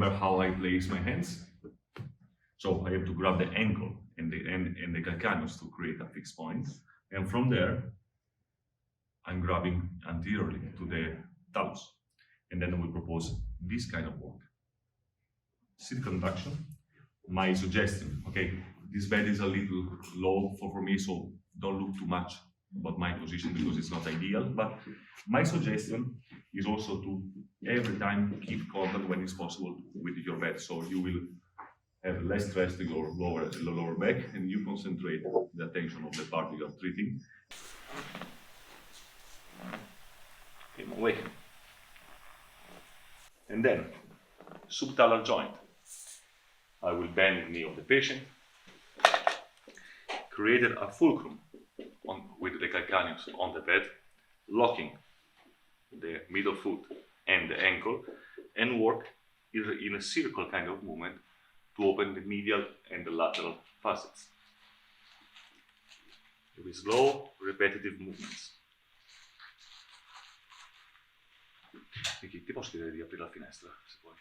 remember how I place my hands. So I have to grab the ankle and the calcaneus to create a fixed point. And from there, I'm grabbing anteriorly to the talus. And then I will propose this kind of work. Circumduction. My suggestion, okay, this bed is a little low for me, so don't look too much about my position because it's not ideal. But my suggestion is also to every time keep contact when it's possible with your bed, so you will have less stress to your lower back, and you concentrate the attention of the part you are treating. In away. And then, subtalar joint. I will bend the knee of the patient, created a fulcrum with the calcaneus on the bed, locking the middle foot and the ankle, and work in a circle kind of movement to open the medial and the lateral facets. With slow, repetitive movements. Nicky, ti posso chiedere di aprire la finestra, se vuoi?